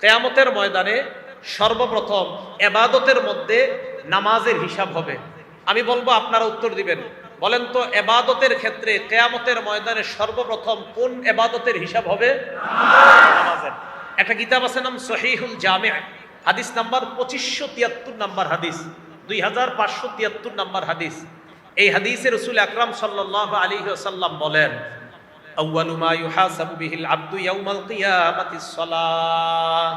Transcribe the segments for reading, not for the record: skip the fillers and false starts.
কিয়ামতের ময়দানে সর্বপ্রথম ইবাদতের মধ্যে নামাজের হিসাব হবে। আমি বলবো, আপনারা উত্তর দিবেন। বলেন তো, ইবাদতের ক্ষেত্রে কিয়ামতের ময়দানে সর্বপ্রথম কোন ইবাদতের হিসাব হবে? নামাজের। একটা কিতাব আছে, নাম সহিহুল জামি', হাদিস নাম্বার 2573 নাম্বার হাদিস, 2573 নাম্বার হাদিস। এই হাদিসে রাসূল আকরাম সাল্লাল্লাহু আলাইহি ওয়াসাল্লাম বলেন, আউয়ালু মা ইউহাসাবু বিহিল আবদু ইয়াউমাল কিয়ামাতিস সালাহ।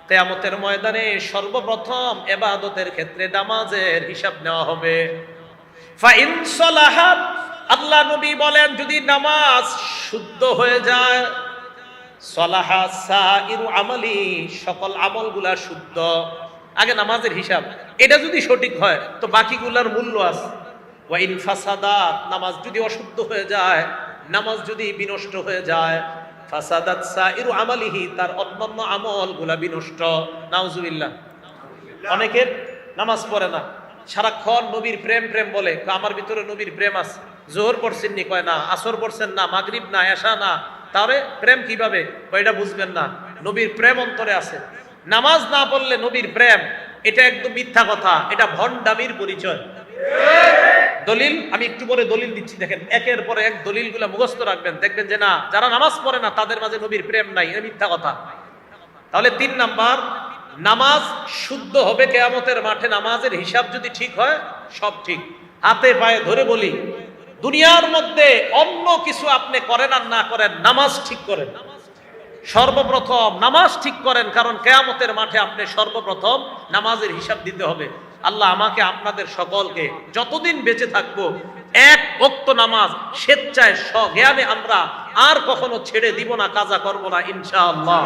কিয়ামতের ময়দানে সর্বপ্রথম ইবাদতের ক্ষেত্রে নামাজের হিসাব নেওয়া হবে। ফাইন সালাহাত, আল্লাহ নবী বলেন, যদি নামাজ শুদ্ধ হয়ে যায়, সালাহা সাইরু আমালি, সকল আমলগুলা শুদ্ধ। আগে নামাজের হিসাব, এটা যদি সঠিক হয় তো বাকিগুলার মূল্য আছে। ওয়া ইন ফাসাদাত, নামাজ যদি অশুদ্ধ হয়ে যায়, নামাজ যদি বিনষ্ট হয়ে যায়, ফাসাদাত সাইরু আমালিহি, তার অন্যান্য আমলগুলা বিনষ্ট। নাউজুবিল্লাহ। অনেকের নামাজ পড়ে না, সারাক্ষণ নবীর প্রেম প্রেম বলে। আমার ভিতরে নবীর প্রেম আছে। জোহর পড়ছেন নি? কয় না। আসর পড়ছেন না, মাগরিব না, এশা না। তাহলে প্রেম কিভাবে? এটা বুঝবেন না। নবীর প্রেম অন্তরে আছে। নামাজ না পড়লে নবীর প্রেম, এটা একদম মিথ্যা কথা, এটা ভণ্ডামির পরিচয়। দলিল আমি একটু পরে দলিল দিচ্ছি, দেখেন একের পরে এক দলিলগুলো মুখস্থ রাখবেন, দেখবেন যে না, যারা নামাজ পড়ে না তাদের মাঝে নবীর প্রেম নাই, এটা মিথ্যা কথা। তাহলে 3 নাম্বার, নামাজ শুদ্ধ হবে কিয়ামতের মাঠে। নামাজের হিসাব যদি ঠিক হয়, সব ঠিক। হাতে পায়ে ধরে বলি, দুনিয়ার মধ্যে অন্য কিছু আপনি করেন আর না করেন, নামাজ ঠিক করেন। সর্বপ্রথম নামাজ ঠিক করেন, কারণ কিয়ামতের মাঠে আপনি সর্বপ্রথম নামাজের হিসাব দিতে হবে। আল্লাহ আমাকে আপনাদের সকলকে যতদিন বেঁচে থাকবো এক ওয়াক্ত নামাজ স্বেচ্ছায় স্বজ্ঞানে আমরা আর কখনো ছেড়ে দিব না, কাজা করব না, ইনশাআল্লাহ।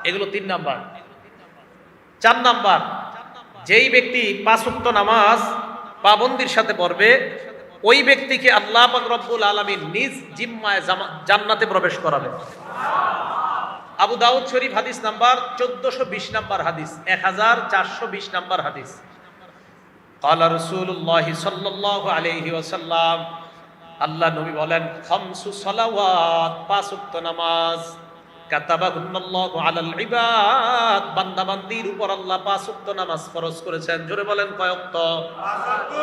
এগুলো 3 নাম্বার। 4 নাম্বার, যেই ব্যক্তি 5 ওয়াক্ত নামাজ পাবন্দির সাথে পড়বে, ওই ব্যক্তিকে আল্লাহ পাক রব্বুল আলামিন নিজ জিম্মায় জান্নাতে প্রবেশ করাবে। আবু দাউদ শরীফ হাদিস নাম্বার 1420 নাম্বার হাদিস, 1420 নাম্বার হাদিস। ক্বালা রাসূলুল্লাহ সাল্লাল্লাহু আলাইহি ওয়াসাল্লাম, আল্লাহ নবী বলেন, খামসু সালাওয়াত, 5 ওয়াক্ত নামাজ, কাতাবাহুন্নাল্লাহু আলাল ইবাদ, বান্দা বান্দির উপর আল্লাহ 5 ওয়াক্ত নামাজ ফরজ করেছেন। জোরে বলেন, কয় ওয়াক্ত? 5 ওয়াক্ত।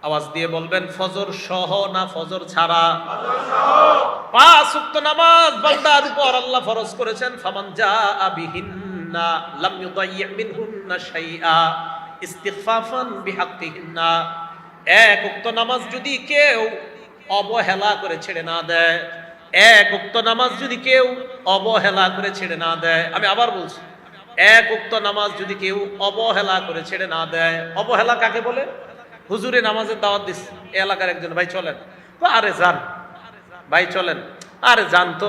আওয়াজ দিয়ে বলবেন, ফজর সহ না ফজর ছাড়া? ফজর সহ। 5 ওয়াক্ত নামাজ বান্দার উপর আল্লাহ ফরজ করেছেন। ফামান জাআ বিহিন্না লাম ইউদাইয়্যি মিনহুন্না শাইআ ইস্তিগফাফান বিহাক্কিহিন্না। 1 ওয়াক্ত নামাজ যদি কেউ অবহেলা করে ছেড়ে না দেয়, 1 ওয়াক্ত নামাজ যদি কেউ অবহেলা করে ছেড়ে না দেয়, আমি আবার বলছি, 1 ওয়াক্ত নামাজ যদি কেউ অবহেলা করে ছেড়ে না দেয়। অবহেলা কাকে বলে? হুজুরে নামাজের দাওয়াত দিচ্ছে, এলাকার একজন, ভাই চলেন। আরে যান ভাই, চলেন। আরে যান তো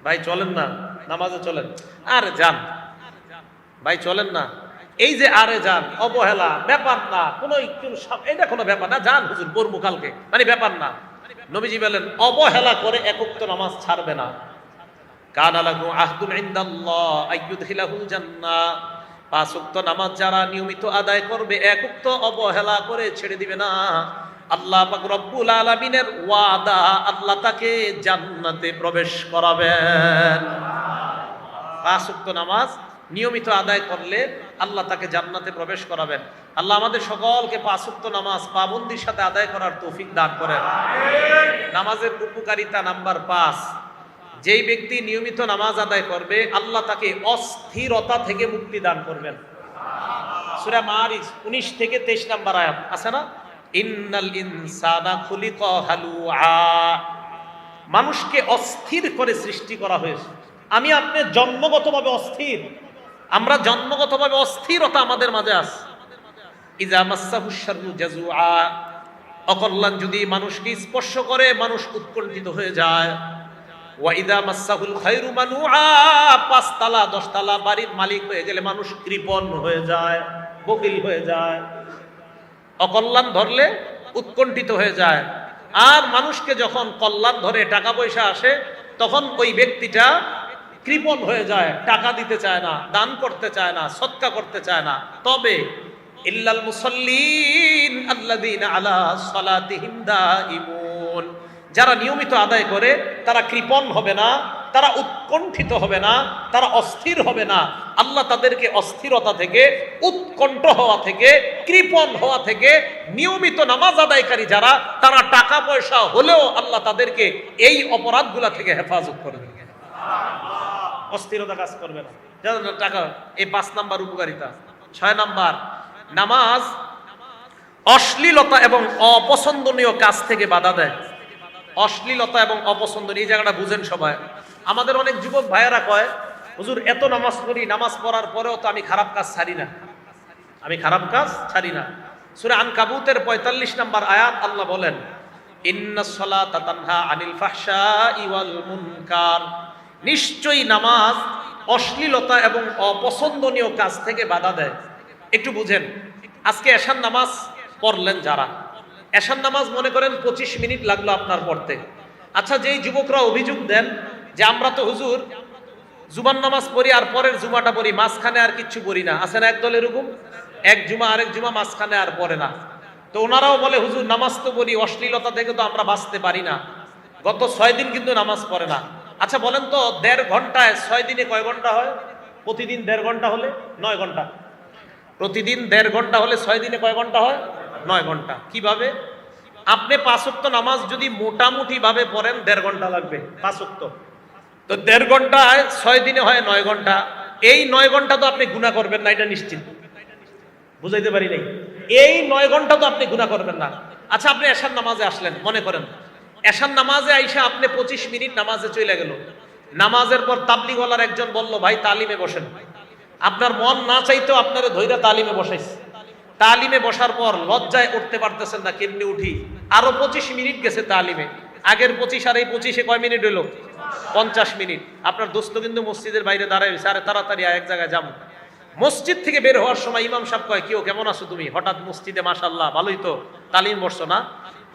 ভাই, চলেন না নামাজে, চলেন। আরে যান ভাই, চলেন না। এই যে আরে যান, অবহেলা, ব্যাপার না, এটা কোনো ব্যাপার না, যান হুজুর পড়বো কালকে, মানে ব্যাপার না। নবীজি বলেন, অবহেলা করে 1 ওয়াক্ত নামাজ ছাড়বে না। কানা লাহু আহদুন ইনদাল্লাহ আইয়ুদখিলাহুল জান্নাহ। 5 ওয়াক্ত নামাজ যারা নিয়মিত আদায় করবে, 1 ওয়াক্ত অবহেলা করে ছেড়ে দিবে না, আল্লাহ পাক রব্বুল আলামিনের ওয়াদা, আল্লাহ তাকে জান্নাতে প্রবেশ করাবেন। 5 ওয়াক্ত নামাজ নিয়মিত আদায় করলে আল্লাহ তাকে জান্নাতে প্রবেশ করাবেন। আল্লাহ আমাদের সকলকে 5 ওয়াক্ত নামাজ পাবন্দির সাথে আদায় করার তৌফিক দান করেন। নামাজের উপকারিতা নাম্বার 5, যেই ব্যক্তি নিয়মিত নামাজ আদায় করবে, আল্লাহ তাকে অস্থিরতা থেকে মুক্তি দান করবেন। সূরা মারিজ 19 থেকে 23 নাম্বার আয়াত আছে না, ইন্নাল ইনসানা খুলিকা হালুআ, মানুষকে অস্থির করে সৃষ্টি করা হয়েছে। আমি আপনি জন্মগতভাবে অস্থির, আমরা জন্মগতভাবে অস্থিরতা আমাদের মাঝে আছে। ইজা মাসসাহুশ শাররু জাজুআ, অকল্যাণ যদি মানুষকে স্পর্শ করে, মানুষ উৎকণ্ঠিত হয়ে যায়। ওয়া ইদা মাসসাহুল খায়রু মানুআ, 5 তালা 10 তালা বাড়ির মালিক হয়ে গেলে মানুষ কৃপণ হয়ে যায়, বকিল হয়ে যায়। অকল্যাণ ধরলে উৎকণ্ঠিত হয়ে যায়। আর মানুষকে যখন কল্যাণ ধরে, টাকা পয়সা আসে, তখন ওই ব্যক্তিটা কৃপণ হয়ে যায়, টাকা দিতে চায় না, দান করতে চায় না, সদকা করতে চায় না। তবে ইল্লাল মুসাল্লিন আল্লাযীনা আলা সালাতিহিম দাইমুন, যারা নিয়মিত আদায় করে তারা কৃপণ হবে না, তারা উৎকণ্ঠিত হবে না, তারা অস্থির হবে না। আল্লাহ তাদেরকে অস্থিরতা থেকে, উৎকণ্ঠ হওয়া থেকে, কৃপণ হওয়া থেকে, নিয়মিত নামাজ আদায়কারী যারা, তারা টাকা পয়সা হলেও আল্লাহ তাদেরকে এই অপরাধগুলা থেকে হেফাজত করবে। অস্থিরতা কাজ করবে না। টাকা, এই 5 নাম্বার উপকারিতা। 6 নাম্বার, নামাজ অশ্লীলতা এবং অপছন্দনীয় কাজ থেকে বাধা দেয়। অশ্লীলতা এবং অপছন্দনীয়, এই জায়গাটা বুঝেন সবাই। আমাদের অনেক যুবক ভাইয়েরা কয়, হুজুর এত নামাজ পড়ি, নামাজ পড়ার পরেও তো আমি খারাপ কাজ ছাড়ি না, আমি খারাপ কাজ ছাড়ি না। সূরা আনকাবুতের 45 নম্বর আয়াত আল্লাহ বলেন, ইন্নাস সালাতা তানহা আনিল ফাহশাই ওয়াল মুনকার, নিশ্চয়ই নামাজ অশ্লীলতা এবং অপছন্দনীয় কাজ থেকে বাধা দেয়। একটু বুঝেন, আজকে এশার নামাজ পড়লেন যারা, এশার নামাজ মনে করেন 25 মিনিট লাগলো আপনার পড়তে। আচ্ছা, যেই যুবকরা অভিযোগ দেন যে আমরা তো হুজুর জুমার নামাজ পড়ি আর পরের জুমাটা পড়ি, মাঝখানে আর কিচ্ছু পড়ি না, আছে না একদল এরকম, এক জুমা আরেক জুমা মাঝখানে আর পড়ে না, তো ওনারাও বলে হুজুর নামাজ তো পড়ি, অশ্লীলতা থেকে তো আমরা বাঁচতে পারি না, গত 6 দিন কিন্তু নামাজ পড়ে না। আচ্ছা বলেন তো, 1.5 ঘন্টায় 6 দিনে কয় ঘন্টা হয়? প্রতিদিন 1.5 ঘন্টা হলে 9 ঘন্টা। প্রতিদিন 1.5 ঘন্টা হলে 6 দিনে কয় ঘন্টা হয়? 9 ঘন্টা। কিভাবে? আপনি 5 ওয়াক্ত নামাজ যদি মোটামুটি ভাবে পড়েন 1.5 ঘন্টা লাগবে 5 ওয়াক্ত, তো 1.5 ঘন্টায় 6 দিনে হয় 9 ঘন্টা। এই 9 ঘন্টা তো আপনি গুনাহ করবেন না, এটা নিশ্চিত। বুঝাইতে পারি নাই? এই 9 ঘন্টা তো আপনি গুনাহ করবেন না। আচ্ছা, আপনি এশার নামাজে আসলেন, মনে করেন এশার নামাজে আইসা আপনি 25 মিনিট নামাজে চলে গেল। নামাজের পর তাবলিগওয়ালার একজন বলল, ভাই তালিমে বসেন। আপনার মন না চাইতেও আপনারে ধইরা তালিমে বসাইছে। তালিমে বসার পর লজ্জায় উঠতে পারতেছেন না, কেমনি উঠি, আরো 25 মিনিট গেছে তালিমে। আগের 25 আর এই 25-এ কয় মিনিট হইল? 50 মিনিট। আপনার দোস্ত কিন্তু মসজিদের বাইরে দাঁড়ায় রয়েছে, আরে তাড়াতাড়ি এক জায়গায় যাবো। মসজিদ থেকে বের হওয়ার সময় ইমাম সাহেব কয়, কেউ কেমন আছো তুমি? হঠাৎ মসজিদে, মাশাআল্লাহ ভালোই তো, তালিম বসছো না?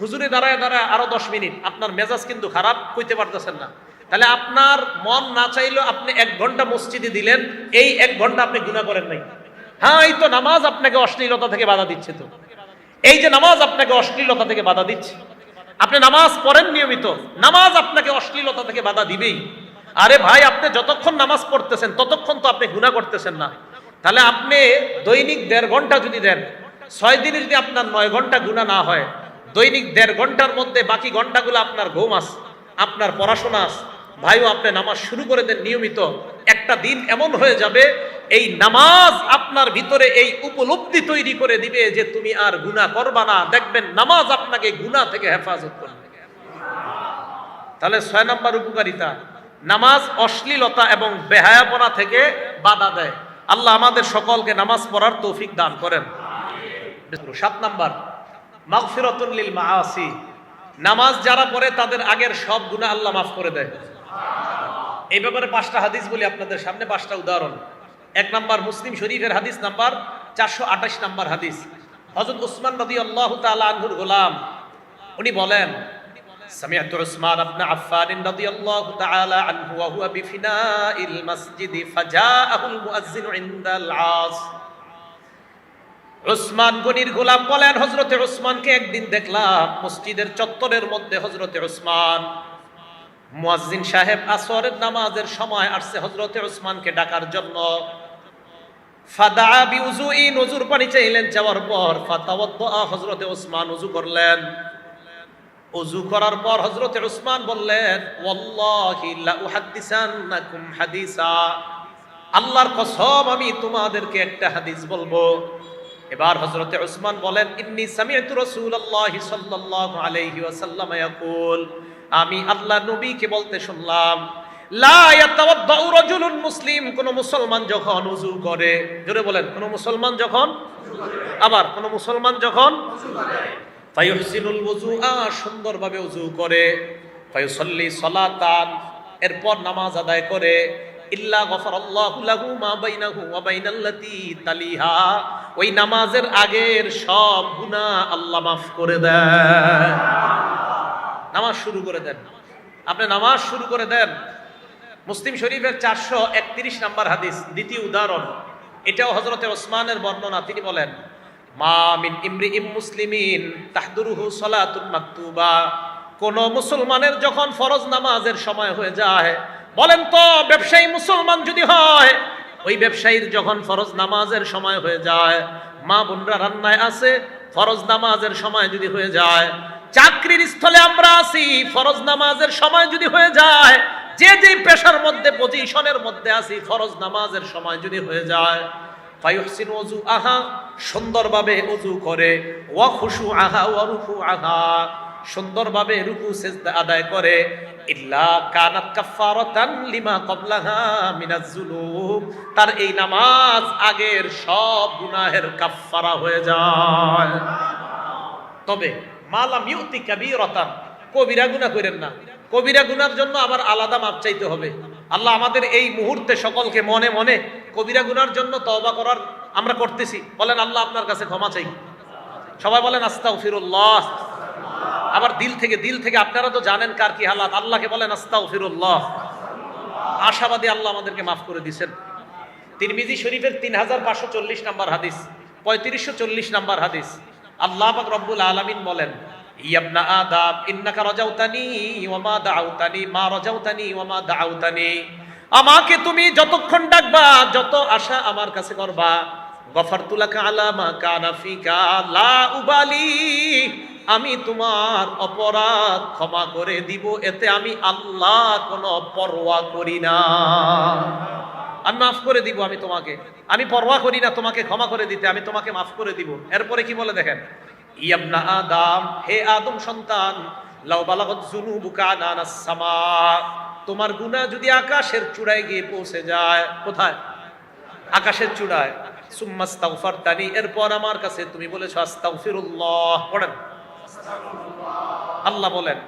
হুজুরে দাঁড়ায় দাঁড়ায় আরো 10 মিনিট। আপনার মেজাজ কিন্তু খারাপ, কইতে পারতেছেন না। তাহলে আপনার মন না চাইলেও আপনি 1 ঘন্টা মসজিদে দিলেন, এই 1 ঘন্টা আপনি গুনাহ করেন নাই। হ্যাঁ, এই তো নামাজ আপনাকে অশ্লীলতা থেকে বাধা দিচ্ছে। তো এই যে নামাজ আপনাকে অশ্লীলতা থেকে বাধা দিচ্ছে, আপনি নামাজ পড়েন নিয়মিত, নামাজ আপনাকে অশ্লীলতা থেকে বাধা দিবেই। আরে ভাই, আপনি যতক্ষণ নামাজ পড়তেছেন ততক্ষণ তো আপনি গুনাহ করতেছেন না। তাহলে আপনি দৈনিক 1.5 ঘন্টা যদি দেন, 6 দিনে যদি আপনার 9 ঘন্টা গুনাহ না হয়, দৈনিক 1.5 ঘন্টার মধ্যে বাকি ঘন্টাগুলো আপনার ঘুম আছে, আপনার পড়াশোনা আছে। ভাইও আপনি নামাজ শুরু করে দেন নিয়মিত, একটা দিন এমন হয়ে যাবে এই নামাজ আপনার ভিতরে এই উপলব্ধি তৈরি করে দিবে যে তুমি আর গুনাহ করবা না। দেখবেন নামাজ আপনাকে গুনাহ থেকে হেফাজত করবে। তাহলে 6 নাম্বার উপকারিতা, নামাজ অশ্লীলতা এবং বেহায়াপনা থেকে বাধা দেয়। আল্লাহ আমাদের সকলকে নামাজ পড়ার তৌফিক দান করেন। 7 নাম্বার, মাগফিরাতুল লিল মাআসি, নামাজ যারা পড়ে তাদের আগের সব গুনাহ আল্লাহ মাফ করে দেয়। এই ব্যাপারে 5টা হাদিস বলি আপনাদের সামনে, 5টা উদাহরণ। 1 নাম্বার, মুসলিম শরীফের হাদিস নাম্বার 428 নাম্বার হাদিস। হযরত উসমান রাদিয়াল্লাহু তাআলা আনহুর গোলাম, উনি বলেন, সামিআতু উসমান ইবনে আফফান রাদিয়াল্লাহু তাআলা আনহু ওয়া হুয়া বিফিনাইল মসজিদ ফাজাআহুল মুয়াজ্জিন ইনদাল আস। উসমান গনির গোলাম বলেন, হযরতে উসমানকে একদিন দেখলাম মসজিদের চত্বরের মধ্যে। হযরতে উসমান, মুয়াজ্জিন সাহেব আসরের নামাজের সময় আসছে হযরতে উসমানকে ডাকার জন্য। ফাদা বিউযুইন, ওযুর পানি চাইলেন, যাওয়ার পর ফাতাওয়াদ্দা, হযরতে উসমান ওযু করলেন। ওযু করার পর হযরতে উসমান বললেন, ওয়াল্লাহি লা উহাদ্দিসান্নাকুম হাদিসা, আল্লাহর কসম আমি তোমাদেরকে একটা হাদিস বলবো। এবার হযরতে উসমান বলেন, ইন্নী সামি'তু রাসূলুল্লাহি সাল্লাল্লাহু আলাইহি ওয়াসাল্লাম ইয়াকুল, আমি আল্লাহর নবীকে বলতে শুনলাম, লা ইয়াতাওয়াদ্দাউ রাজুলুন মুসলিম, কোন মুসলমান যখন ওযু করে, জোরে বলেন, কোন মুসলমান যখন, আবার কোন মুসলমান যখন ফায়ুহসিনুল ওযুআ, সুন্দরভাবে ওযু করে, ফায়ুসাল্লি সালাতান, এরপর নামাজ আদায় করে, ইল্লা গফারাল্লাহু লাহু মা বাইনাহু ওয়া বাইনাল্লাতী তালিহা, ওই নামাজের আগের সব গুনাহ আল্লাহ মাফ করে দেন। নামাজ শুরু করে দেন, আপনি নামাজ শুরু করে দেন। মুসলিম শরীফের 431 নাম্বার হাদিস, দ্বিতীয় উদাহরণ। এটাও হযরতে ওসমানের বর্ণনা। তিনি বলেন, মা মিন ইমরিইম মুসলিমিন তাহদুরুহু সালাতুন মাকতুবা, কোন মুসলমানের যখন ফরজ নামাজের সময় হয়ে যায় বলেন তো ব্যবসায়ী মুসলমান যদি হয়, ওই ব্যবসায়ীর যখন ফরজ নামাজের সময় হয়ে যায়, মা বোনরা রান্নায় আছে, ফরজ নামাজের সময় যদি হয়ে যায়, চাকরির স্থলে আমরা আছি, ফরজ নামাজের সময় যদি হয়ে যায়, যে যে পেশার মধ্যে পজিশনের মধ্যে আছি, ফরজ নামাজের সময় যদি হয়ে যায়, ফায়ুহসিন ওযু আহা, সুন্দরভাবে ওযু করে, ওয়া খুশু আহা ওয়া রুকু আহা, সুন্দরভাবে রুকু সিজদা আদায় করে, ইল্লা কানাত কাফফারাতান লিমা ক্বাবলাহা মিনাজ যুনুব, তার এই নামাজ আগের সব গুনাহের কাফফারা হয়ে যায়। তবে মালাম ইউতি কাবীরাতান, কবিরা গুনাহ করেন না। কবিরা গুনার জন্য আবার আলাদা মাপ চাইতে হবে। আল্লাহ আমাদের এই মুহূর্তে সকলকে মনে মনে কবিরা গুনার জন্য তওবা করার আমরা করতেছি। বলেন আল্লাহ আপনার কাছে ক্ষমা চাই। সবাই বলেন আস্তাগফিরুল্লাহ। আবার দিল থেকে আপনারা তো জানেন কার কি হালাত, আল্লাহকে বলেন আস্তাগফিরুল্লাহ। আশাবাদী আল্লাহ আমাদেরকে মাফ করে দিয়েছেন। তিরমিজি শরীফের 3540 নম্বর হাদিস, 3540 নম্বর হাদিস, আল্লাহ পাক রব্বুল আলামিন বলেন, ইয়া আদম ইন্নাকা রাজাউতানি ওয়া মা দাআউতানি মা রাজাউতানি ওয়া মা দাআউতানি, আমাকে তুমি যতক্ষণ ডাকবা, যত আশা আমার কাছে করবা, গফারতু লাকা আলা মা কানা ফিকা লা উবালি, আমি তোমার অপরাধ ক্ষমা করে দিব, এতে আমি আল্লাহ কোনো পরোয়া করি না। আমি মাফ করে দিব, আমি তোমাকে, আমি পরোয়া করি না তোমাকে ক্ষমা করে দিতে, আমি তোমাকে মাফ করে দিব। এরপরে কি বলে দেখেন, ইয়াবনা আদম, হে আদম সন্তান, লাউ বালাগাত যুনুবুকা আনানাস সামা, তোমার গুনাহ যদি আকাশের চূড়ায় গিয়ে পৌঁছে যায়, কোথায়? আকাশের চূড়ায়, সুম্মাস্তাগফারতানি, এরপর আমার কাছে তুমি বলেছো আস্তাগফিরুল্লাহ, পড়েন আল্লাহ বলেন,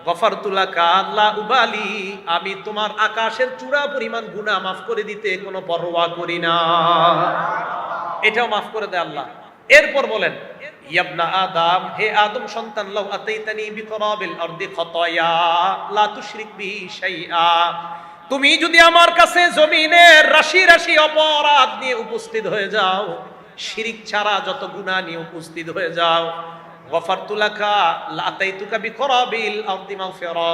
গফারতু লাকা লা উবালি, আমি তোমার আকাশের চূড়া পরিমাণ গুনাহ মাফ করে দিতে কোনো পরোয়া করি না। এটাও মাফ করে দেয় আল্লাহ। এরপর বলেন, ইয়াবনা আদম, হে আদম সন্তান, লাউ আতাইতানি বিকরাবিল আরদি খাতায়া লা তুশরিক বি শাইআ, তুমি যদি আমার কাছে জমিনের রাশি রাশি অপরাধ নিয়ে উপস্থিত হয়ে যাও, শিরিক ছাড়া যত গুনাহ নিয়ে উপস্থিত হয়ে যাও, গফারতু লাকা লা আতাইতুকা বিকরাবিল আরদি মাগফিরা,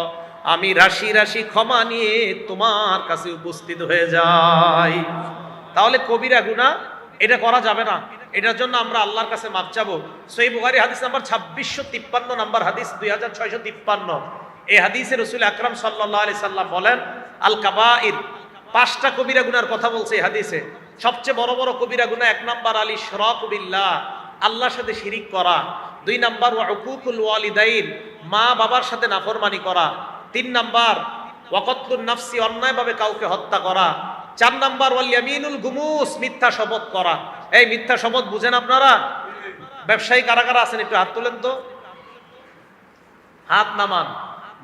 আমি রাশি রাশি ক্ষমা নিয়ে তোমার কাছে উপস্থিত হয়ে যাই। তাহলে কবিরা গুনাহ এটা করা যাবে না, এটার জন্য আমরা আল্লাহর কাছে মাপ চাবো। সহিহ বুখারী হাদিস নাম্বার 2653 নাম্বার হাদিস, 2653, এই হাদিসে রাসূল আকরাম সাল্লাল্লাহু আলাইহি সাল্লাম বলেন, আল কাবাইর, 5টা কবিরা গুনার কথা বলছে এই হাদিসে। সবচেয়ে বড় বড় কবিরা গুনাহ, 1 নাম্বার আল ইশরাকু বিল্লাহ, আল্লাহর সাথে শিরিক করা। 2 নাম্বার ওয়া উকুকুল ওয়ালিদাইন, মা বাবার সাথে নাফরমানি করা। 3 নাম্বার ওয়া কতলুন নাফসি, অন্যায়ভাবে কাউকে হত্যা করা। 4 নাম্বার ওয়াল ইয়ামিনুল গুমুস, মিথ্যা শপথ করা। এই মিথ্যা শপথ বুঝেন আপনারা? ব্যবসায়ী কারা কারা আছেন একটু হাত তোলেন তো, হাত নামান।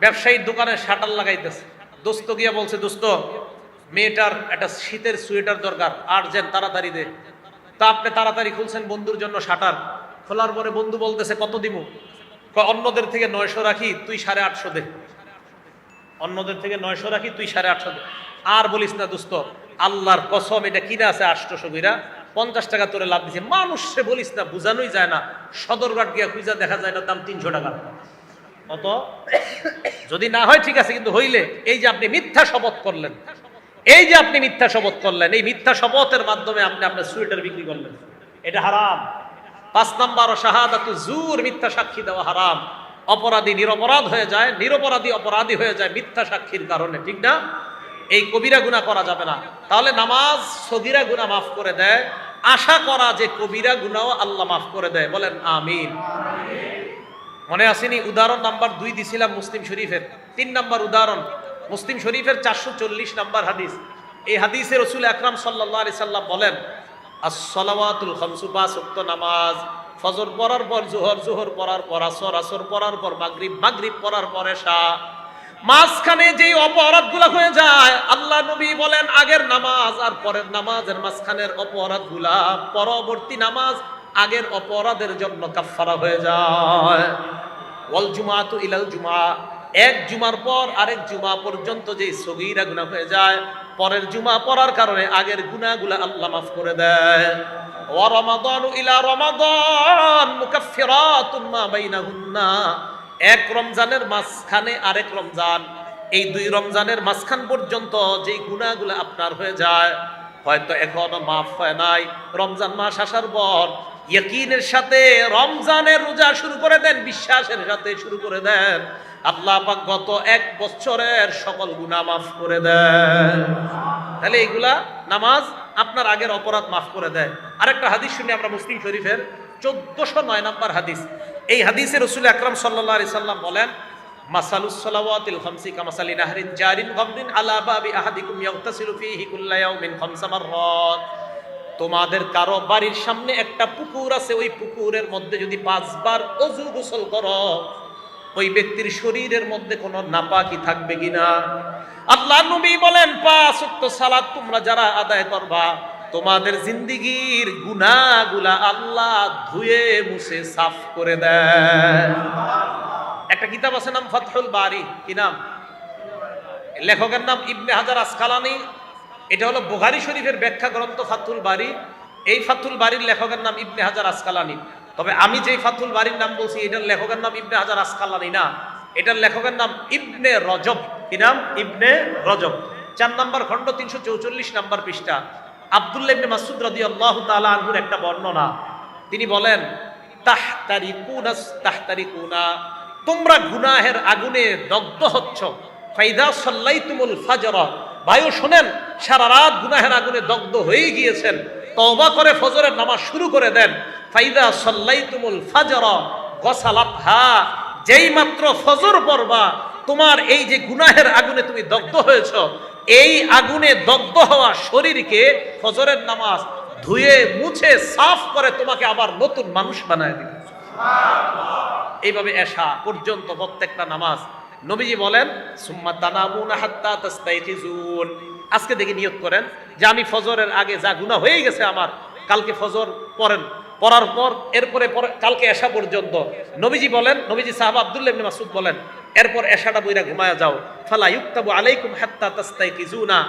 ব্যবসায়ীর দোকানে শাটার লাগাইতেছে, দোস্ত গিয়া বলছে, দোস্ত মেয়েটার একটা শীতের সোয়েটার দরকার, আর্জেন্ট, তাড়াতাড়ি দে। তা আপনি তাড়াতাড়ি খুলছেন বন্ধুর জন্য শাটার, খোলার পরে বন্ধু বলতেছে কত দিব? অন্যদের থেকে 900 রাখি, তুই 850 দে। অন্যদের থেকে 900 রাখি, তুই 850 দে। আর বলিস না দোস্ত, আল্লাহর কসম এটা কিনা আছে 800 কইরা, 50 টাকা তোরে লাভ দিছে। মানুষে বলিস না, বুঝানোই যায় না। সদরঘাট গিয়া খুঁজা দেখা যায় না, দাম 300 টাকা। অত যদি না হয় ঠিক আছে, কিন্তু হইলে এই যে আপনি মিথ্যা শপথ করলেন, এই যে আপনি মিথ্যা শপথ করলেন, এই মিথ্যা শপথের মাধ্যমে আপনি আপনার সোয়েটার বিক্রি করলেন, এটা হারাম। 5 নাম্বার শাহাদাতু জুর, মিথ্যা সাক্ষী দেওয়া হারাম। অপরাধী নিরপরাধ হয়ে যায়, নিরপরাধী অপরাধী হয়ে যায় মিথ্যা সাক্ষীর কারণে, ঠিক না? এই কবিরা গুনাহ করা যাবে না। তাহলে নামাজ সগীরা গুনাহ মাফ করে দেয়, আশা করা যে কবিরা গুনাহ আল্লাহ মাফ করে দেয়। বলেন আমিন। মনে আসেনি? উদাহরণ নাম্বার 2 দিছিলাম মুসলিম শরীফের। 3 নাম্বার উদাহরণ মুসলিম শরীফের 440 নাম্বার হাদিস। এই হাদিসে রাসূল আকরাম সাল্লাল্লাহু আলাইহি সাল্লাম বলেন, আস-সালাওয়াতুল খামসু, 5 ওয়াক্ত নামাজ, ফজর পড়ার পর জোহর, জোহর পড়ার পর আসর, আসর পড়ার পর মাগরিব, মাগরিব পড়ার পর এশা। মাঝখানে যেই অপরাধগুলো হয়ে যায়, আল্লাহ নবী বলেন আগের নামাজ আর পরের নামাজের মাঝখানের অপরাধগুলা পরবর্তী নামাজ আগের অপরাধের জন্য কাফফারা হয়ে যায়। ওয়াল জুমাতু ইলাল জুমা, এক জুমার পর আরেক জুমা পর্যন্ত যে সগীরা গুনাহ হয়ে যায়, পরের জুমা পড়ার কারণে আগের গুনাহগুলো আল্লাহ মাফ করে দেয়। ওয়া রমাদানু ইলা রমাদান মুকাফফিরাতুম মা বাইনাহুন্না, এক রমজানের মাঝখানে আরেক রমজান, এই 2 রমজানের মাঝখান পর্যন্ত যে গুনাহগুলো আপনার হয়ে যায়, হয়তো এখনো মাফ হয় নাই, রমজান মাস আসার পর ইয়াকিনের সাথে রমজানের রোজা শুরু করে দেন, বিশ্বাসের সাথে শুরু করে দেন, আল্লাহ পাক গত 1 বছরের সকল গুনাহ মাফ করে দেন। তাহলে এইগুলা নামাজ আপনার আগের অপরাধ মাফ করে দেয়। আরেকটা হাদিস শুনি আমরা, মুসলিম শরীফের 1409 নম্বর হাদিস। এই হাদিসে রাসূল আকরাম সাল্লাল্লাহু আলাইহি সাল্লাম বলেন, মাসালুস সালাওয়াতিল খামসি কামাসালি নাহরিন জারিন গামদিন আলা বাবি আহাদিকুম ইয়াগতাসিলু ফীহি কুল্লা ইয়াউমিন 5 মাররাত। তোমাদের কারো বাড়ির সামনে একটা পুকুর আছে, ওই পুকুরের মধ্যে যদি 5 বার ওযু গোসল করো, ওই ব্যক্তির শরীরের মধ্যে কোনো নাপাকি থাকবে কিনা? আল্লাহ নবী বলেন 5 ওয়াক্ত সালাত তোমরা যারা আদায় করবা, তোমাদের জিন্দেগীর গুনাহগুলা আল্লাহ ধুয়ে মুছে সাফ করে দেন। একটা কিতাব আছে নাম ফাতহুল বারি, কি নাম? লেখকের নাম ইবনে হাজার আসকালানি। এটা হলো বুখারী শরীফের ব্যাখ্যা গ্রন্থ ফাতহুল বারি। এই ফাতহুল বারির লেখকের নাম ইবনে হাজার আসকালানি। তবে আমি যেই ফাতহুল বারির নাম বলছি, এটার লেখকের নাম ইবনে হাজার আসকালানি না, এটার লেখকের নাম ইবনে রজব। কি নাম? ইবনে রজব। 4 নম্বর খণ্ড 344 নম্বর পৃষ্ঠা। আব্দুল্লাহ ইবনে মাসউদ রাদিয়াল্লাহু তাআলা আনহুর একটা বর্ণনা। তিনি বলেন, তাহতারিকুনা, তোমরা গুনাহের আগুনে দগ্ধ হচ্ছ। ফাইদা সাল্লাইতুমুল ফাজর, ভাইও শুনেন, সারা রাত গুনাহের আগুনে দগ্ধ হয়ে গিয়েছেন, তওবা করে ফজরের নামাজ শুরু করে দেন। ফাইদা সাল্লাইতুমুল ফাজর গসালাতহা, যেই মাত্র ফজর পড়বা, তোমার এই যে গুনাহের আগুনে তুমি দগ্ধ হয়েছ, এই আগুনে দগ্ধ হওয়া শরীরকে ফজরের নামাজ ধুয়ে মুছে সাফ করে তোমাকে আবার নতুন মানুষ বানায় দিবে। এইভাবে এশা পর্যন্ত প্রত্যেকটা নামাজ। নবীজি বলেন, সুম্মা তানামুনা হাত্তা তাস্তাইখিজুন, আজকে দেখে নিয়ত করেন যে আমি ফজরের আগে যা গুনাহ হয়ে গেছে আমার, কালকে ফজর পড়েন, পড়ার পর এরপরে কালকে এশা পর্যন্ত। নবীজি বলেন, নবীজি সাহাবা আব্দুল্লাহ ইবনে মাসউদ বলেন, এরপর এশাটা বইরা ঘুমায়া যাও। ফালা ইউক্তাবু আলাইকুম হাত্তা তাস্তাইখিজুনা,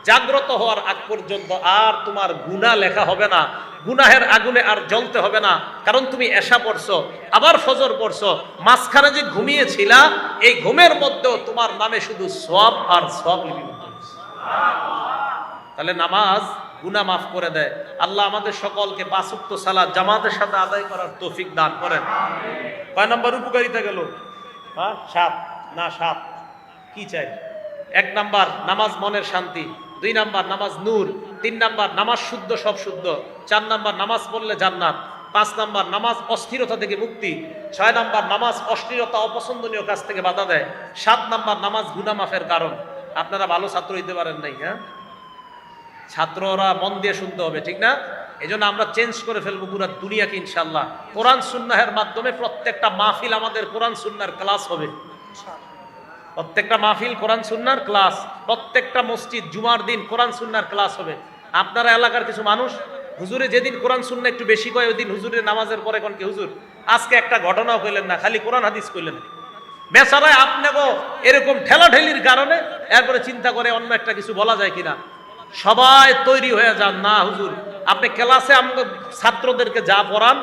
জাগ্রত হওয়ার আগ পর্যন্ত আর তোমার গুনাহ লেখা হবে না, গুনাহের আগুনে আর জ্বলতে হবে না, কারণ তুমি এশা পড়ছো, আবার ফজর পড়ছো, মাঝখানে যে ঘুমিয়েছিলা, এই ঘুমের মধ্যেও তোমার নামে শুধু সওয়াব আর সওয়াব লিপিবদ্ধ। তাহলে নামাজ গুনাহ মাফ করে দেয়। আল্লাহ আমাদের সকলকে 5 ওয়াক্ত সালাত জামাতের সাথে আদায় করার তৌফিক দান করেন। কয় নম্বর উপকারিতা গেল? 7 না 7 কি চাই? 1 নাম্বার নামাজ মনের শান্তি, 2 নাম্বার নামাজ নূর, 3 নাম্বার নামাজ শুদ্ধ সব শুদ্ধ, 4 নাম্বার নামাজ পড়লে জান্নাত, 5 নাম্বার নামাজ অস্থিরতা থেকে মুক্তি, 6 নাম্বার নামাজ অশ্লীলতা অপছন্দনীয় কাজ থেকে বাধা দেয়, 7 নাম্বার নামাজ গুনাহ মাফের কারণ। আপনারা ভালো ছাত্র হইতে পারেন নাই, হ্যাঁ? ছাত্ররা মন দিয়ে শুনতে হবে, ঠিক না? এজন্য আমরা চেঞ্জ করে ফেলবো পুরো দুনিয়াকে ইনশাআল্লাহ। কোরআন সুন্নাহের মাধ্যমে প্রত্যেকটা মাহফিল আমাদের কোরআন সুন্নাহর ক্লাস হবে। প্রত্যেকটা মাহফিল কোরআন সুন্নাহর ক্লাস, প্রত্যেকটা মসজিদ জুমার দিন কোরআন সুন্নাহর ক্লাস হবে। আপনারা এলাকার কিছু মানুষ হুজুরে যেদিন কোরআন সুন্নাহ একটু বেশি কয়, ওই দিন হুজুরের নামাজের পরে কোন কি হুজুর আজকে একটা ঘটনাও কইলেন না, খালি কোরআন হাদিস কইলেন। বেচারায় আপনাকেও এরকম ঠেলাঠেলির কারণে এরপরে চিন্তা করে অন্য একটা কিছু বলা যায় কিনা। সবাই তৈরি হয়ে যান, না হুজুর আপনি ক্লাসে আমাদের ছাত্রদেরকে যা পড়ান,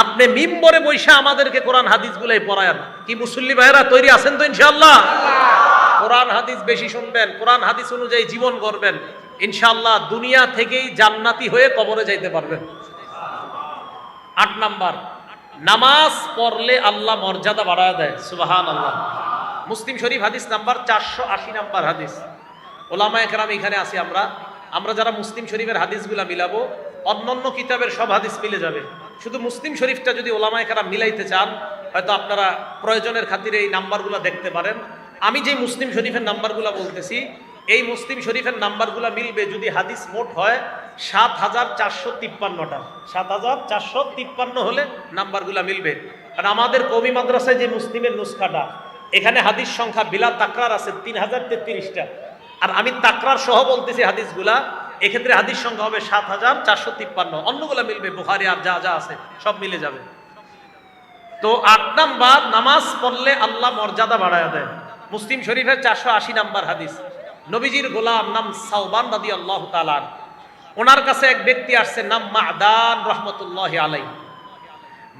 আপনি মিম্বরে বৈশা আমাদেরকে কোরআন হাদিস গুলাই পড়ায়েন। কি মুসল্লি ভাইরা তৈরি আছেন তো ইনশাআল্লাহ? কোরআন হাদিস বেশি শুনবেন, কোরআন হাদিস অনুযায়ী জীবন করবেন, ইনশাআল্লাহ দুনিয়া থেকেই জান্নাতি হয়ে কবরে যাইতে পারবেন। 8 নাম্বার, নামাজ পড়লে আল্লাহ মর্যাদা বাড়ায় দেয়। সুবহানাল্লাহ। মুসলিম শরীফ হাদিস নাম্বার 480 নাম্বার হাদিস। ওলামায়ে কেরাম এখানে আছি আমরা যারা মুসলিম শরীফের হাদিসগুলা মিলাবো, অন্যান্য কিতাবের সব হাদিস মিলে যাবে, শুধু মুসলিম শরীফটা যদি ওলামায়ে কেরাম মিলাইতে চান, হয়তো আপনারা প্রয়োজনের খাতিরে এই নাম্বারগুলো দেখতে পারেন। আমি যে মুসলিম শরীফের নাম্বারগুলো বলতেছি, এই মুসলিম শরীফের নাম্বারগুলো মিলবে যদি হাদিস মোট হয় 7453টা। 7453 হলে নাম্বারগুলো মিলবে। কারণ আমাদের কওমি মাদ্রাসায় যে মুসলিমের নুসখাটা, এখানে হাদিস সংখ্যা বিলা তাকরার আছে 3033টা, আর আমি তাকরার সহ বলতেছি হাদিসগুলা, এক্ষেত্রে হাদিস সংখ্যা হবে 7453। অন্যগুলা মিলবে, বুখারী আর যা যা আছে সব মিলে যাবে। তো 8 নাম্বার, নামাজ পড়লে আল্লাহ মর্যাদা বাড়ায় দেয়। মুসলিম শরীফের 480 নাম্বার হাদিস। নবীজির গোলাম নাম সাওবান রাদিয়াল্লাহু তাআলা, ওনার কাছে এক ব্যক্তি আসছে, নাম মাদান রহমতুল্লাহি আলাইহি।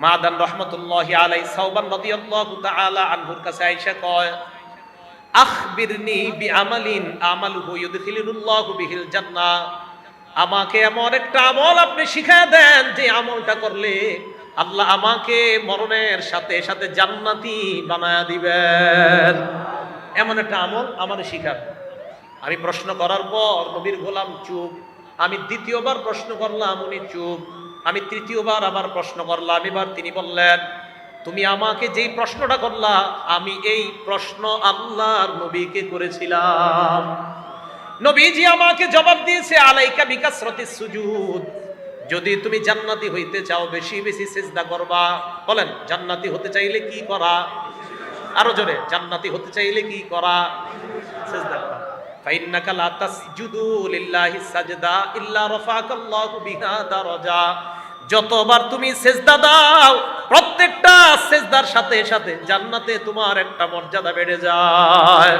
মাদান রহমতুল্লাহি আলাইহি সাওবান রাদিয়াল্লাহু তাআলা আনহুর কাছে আইসা কয়, আখবিরনি বিআমালিন আমালুহু ইউদখিলুল্লাহু বিহিল জান্নাহ, আমাকে এমন একটা আমল আপনি শিখায় দেন যে আমলটা করলে আল্লাহ আমাকে মরণের সাথে সাথে জান্নাতি বানায়া দিবেন। এমন একটা আমল আমারে শিখান। আমি প্রশ্ন করার পর নবীর গোলাম চুপ। আমি দ্বিতীয়বার প্রশ্ন করলাম, উনি চুপ। আমি তৃতীয়বার আবার প্রশ্ন করলাম, এবার তিনি বললেন, তুমি আমাকে যেই প্রশ্নটা করলা আমি এই প্রশ্ন আল্লাহর নবীকে করেছিলাম। নবীজি আমাকে জবাব দিয়েছে, আলাইকা বিকাসরাতিস সুজুদ, যদি তুমি জান্নাতি হইতে চাও বেশি বেশি সিজদা করবা। বলেন, জান্নাতি হতে চাইলে কি করা? আরো জোরে, জান্নাতি হতে চাইলে কি করা? সিজদা করা। ফাইন্নাকা লা তাসজুদু লিল্লাহি সাজদা ইল্লা রাফাকাল্লাহু বিহা দারাজা, যতবার তুমি সিজদা দাও প্রত্যেকটা সিজদার সাথে সাথে জান্নাতে তোমার একটা মর্যাদা বেড়ে যায়।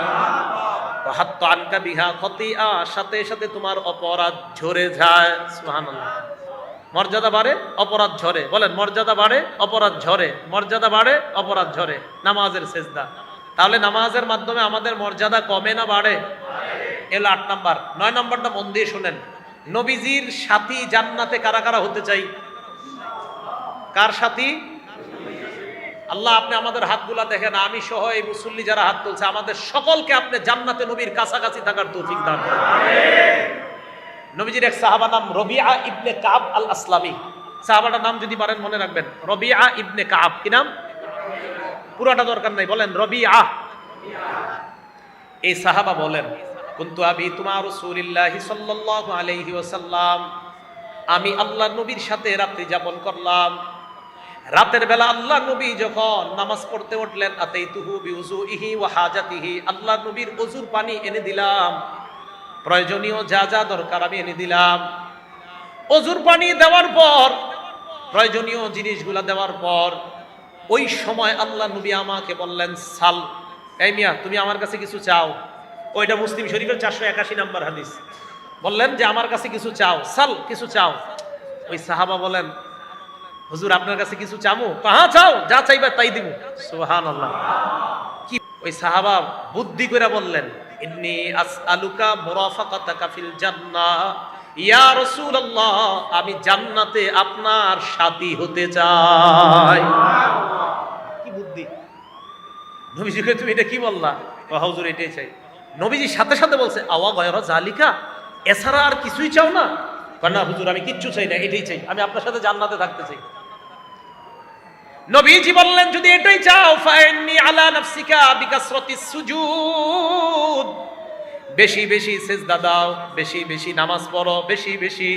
হাত্তা আনকা বিহা খতিয়া, সাথে সাথে তোমার অপরাধ ঝরে যায়। সুবহানাল্লাহ। মর্যাদা বাড়ে, অপরাধ ঝরে। বলেন, মর্যাদা বাড়ে, অপরাধ ঝরে। মর্যাদা বাড়ে, অপরাধ ঝরে। নামাজের সিজদা। তাহলে নামাজের মাধ্যমে আমাদের মর্যাদা কমে না বাড়ে? এলো 8 নাম্বার। 9 নাম্বারটা মন দিয়ে শুনেন। নবীজির সাথী জান্নাতে কারা কারা হতে চাই? কার সাথী? আল্লাহ, আপনি আমাদের হাতগুলা দেখেন, আমি সহ এই মুসল্লি যারা হাত তুলছে, আমাদের সকলকে আপনি জান্নাতে নবীর কাছাকাছি থাকার তৌফিক দান করেন। নবীজির এক সাহাবা নাম রবিআ ইবনে কাব আল আসলামি। সাহাবাটার নাম যদি পারেন মনে রাখবেন, রবিআ ইবনে কাব। কি নাম? পুরাটা দরকার নাই, বলেন রবিআ। এই সাহাবা বলেন, কুনতু আবিতু মা রাসূলিল্লাহি সাল্লাল্লাহু আলাইহি ওয়াসাল্লাম, আমি আল্লাহর নবীর সাথে রাত্রি যাপন করলাম। রাতের বেলা আল্লাহর নবী যখন নামাজ পড়তে উঠলেন, আতাইতুহু বিউযুইহি ওয়া হাজাতিহি, আল্লাহর নবীর ওযুর পানি এনে দিলাম, প্রয়োজনীয় যা যা দরকার আমি এনে দিলাম। ওযুর পানি দেওয়ার পর, প্রয়োজনীয় জিনিসগুলা দেওয়ার পর, ওই সময় আল্লাহ নবী আমাকে বললেন, সাল, এই মিয়া তুমি আমার কাছে কিছু চাও। ওইটা মুসলিম শরীফের 481 নম্বর হাদিস। বললেন যে আমার কাছে কিছু চাও, সাল, কিছু চাও। ওই সাহাবা বলেন, হুজুর আপনার কাছে কিছু চামু? হ্যাঁ চাও, যা চাইবা তাই দিব। সুবহানাল্লাহ। কি ওই সাহাবা বুদ্ধি করে বললেন, ইন্নী আসআলুকা মুরাফাকাতাকা ফিল জান্নাহ, ইয়া রাসূলুল্লাহ, আমি জান্নাতে আপনার সাথী হতে চাই। কি বুদ্ধি! নবীজিকে তুমি এটা কি বললা? হুজুর এটাই চাই। নবীজি সাথে সাথে বলছে, আওয়া গায়রা জালিকা, এছাড়া আর কিছুই চাও না? না হুজুর, আমি কিচ্ছু চাই না, এটাই চাই, আমি আপনার সাথে জান্নাতে থাকতে চাই। নবীজি বললেন, যদি এটাই চাও, ফাইন্নি আলা নাফসিকা বিকাসরাতিস সুজুদ, বেশি বেশি সিজদা দাও, বেশি বেশি নামাজ পড়ো, বেশি বেশি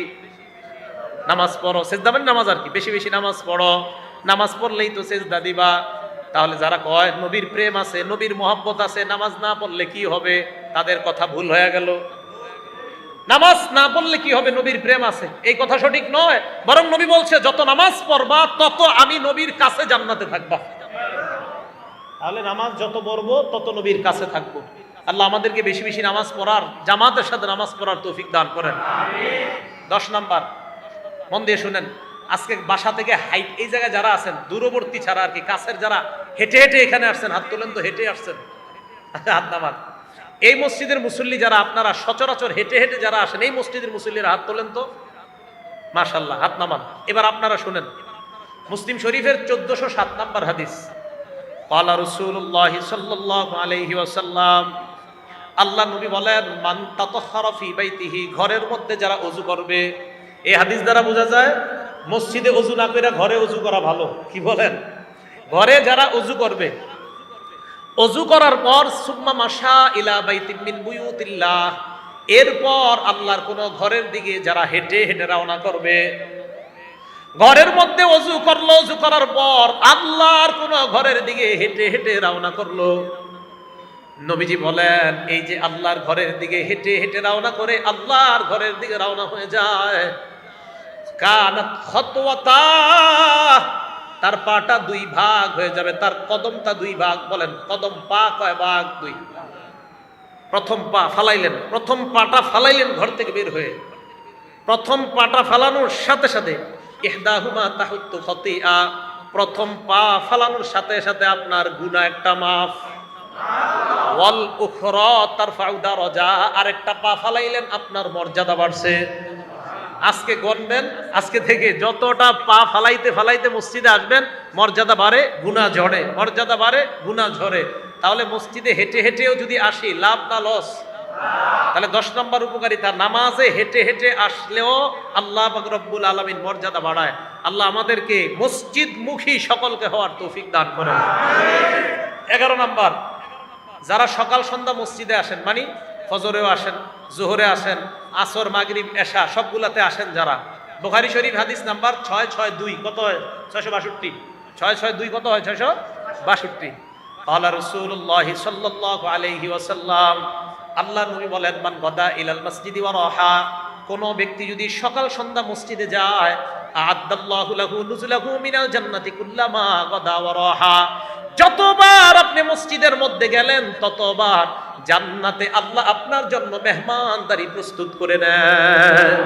নামাজ পড়ো। সিজদা মানে নামাজ আর কি, বেশি বেশি নামাজ পড়ো। নামাজ পড়লেই তো সিজদা দিবা। তাহলে যারা কয় নবীর প্রেম আছে, নবীর মহব্বত আছে, নামাজ না পড়লে কি হবে, তাদের কথা ভুল হয়ে গেল। নামাজ না পড়লে কি হবে, নবীর প্রেম আছে, এই কথা সঠিক নয়। বরং নবী বলছে, যত নামাজ পড়বা তত আমি নবীর কাছে জান্নাতে থাকবা। তাহলে নামাজ যত পড়বো তত নবীর কাছে থাকবো। আল্লাহ আমাদেরকে বেশি বেশি নামাজ পড়ার, জামাতের সাথে নামাজ পড়ার তৌফিক দান করেন। 10 নাম্বার, মন দিয়ে শুনেন। আজকে বাসা থেকে হাইট, এই জায়গায় যারা আছেন দূরবর্তী ছাড়া আর কি, কাছের যারা হেঁটে হেঁটে এখানে আসছেন, হাত তোলেন তো, হেঁটে আসছেন, হাত নামান। এই মসজিদের মুসল্লি যারা, আপনারা সচরাচর হেঁটে হেঁটে যারা আসেন, এই মসজিদের মুসল্লিরা হাত তোলেন তো, মাশাআল্লাহ, হাত নামান। এবার আপনারা শুনেন, মুসলিম শরীফের 1407 নাম্বার হাদিস। ক্বালা রাসূলুল্লাহি সাল্লাল্লাহু আলাইহি ওয়াসাল্লাম, আল্লাহ নবী বলেন, মান তাতাহহারা ফি বাইতিহি, ঘরের মধ্যে যারা ওযু করবে। এই হাদিস দ্বারা বোঝা যায় মসজিদে ওযু না করে ঘরে ওযু করা ভালো। কি বলেন? ঘরে যারা ওযু করবে, ওযু করার পর সুম্মা মাশা ইলা বাইতিন মিন বুয়ুতিল্লাহ, এরপর আল্লাহর কোন ঘরের দিকে যারা হেঁটে হেঁটে রওনা করবে। ঘরের মধ্যে ওযু করলো, ওযু করার পর আল্লাহর কোন ঘরের দিকে হেঁটে হেঁটে রওনা করলো। নবীজি বলেন, এই যে আল্লাহর ঘরের দিকে হেঁটে হেঁটে রওনা করে আল্লাহর ঘরের দিকে রওনা হয়ে যায়, কানাত খাতওয়াতা, তার পাটা 2 ভাগ হয়ে যাবে, তার কদমটা 2 ভাগ। বলেন, কদম পা কয় ভাগ? 2। প্রথম পা ফালাইলেন, প্রথম পাটা ফালাইলেন ঘর থেকে বের হয়ে, প্রথম পাটা ফালানোর সাথে সাথে ইহদাহুমা তাহুত্তু খাতিয়া, প্রথম পা ফালানোর সাথে সাথে আপনার গুনাহ একটা মাফ। ওয়াল উখরা তারফাউ দারাজা, আরেকটা পা ফালাইলেন আপনার মর্যাদা বাড়ছে। আজকে গণবেন, আজকে থেকে যতটা পা ফালাইতে ফালাইতে মসজিদে আসবেন মর্যাদা বাড়ে গুনাহ ঝরে, মর্যাদা বাড়ে গুনাহ ঝরে। তাহলে মসজিদে হেঁটে হেঁটেও যদি আসি লাভ না লস? তাহলে 10 নম্বর উপকারিতা, নামাজে হেঁটে হেঁটে আসলেও আল্লাহ পাক রব্বুল আলামিন মর্যাদা বাড়ায়। আল্লাহ আমাদেরকে মসজিদমুখী সকলকে হওয়ার তৌফিক দান করেন। 11 নম্বর, যারা সকাল সন্ধ্যা মসজিদে আসেন, মানে ফজরেও আসেন, জোহরে আসেন, আসর, মাগরিব, এশা সবগুলাতে আসেন যারা, বুখারী শরীফ হাদিস নাম্বার 662, কত হয়? 662। 662 কত হয়? 662। ক্বালা রাসূলুল্লাহ সাল্লাল্লাহু আলাইহি ওয়াসাল্লাম, আল্লাহ নবী বলেন, মান গাদা ইলাল মসজিদি ওয়া রাহা, কোন ব্যক্তি যদি সকাল সন্ধ্যা মসজিদে যায়, আ'আদ্দাল্লাহু লাহু নুজুলাহু মিনাল জান্নাতি কুল্লামা গাদা ওয়া রাহা, যতবার আপনি মসজিদের মধ্যে গেলেন ততবার জান্নাতে আল্লাহ আপনার জন্য মেহমানদারি প্রস্তুত করে নেন।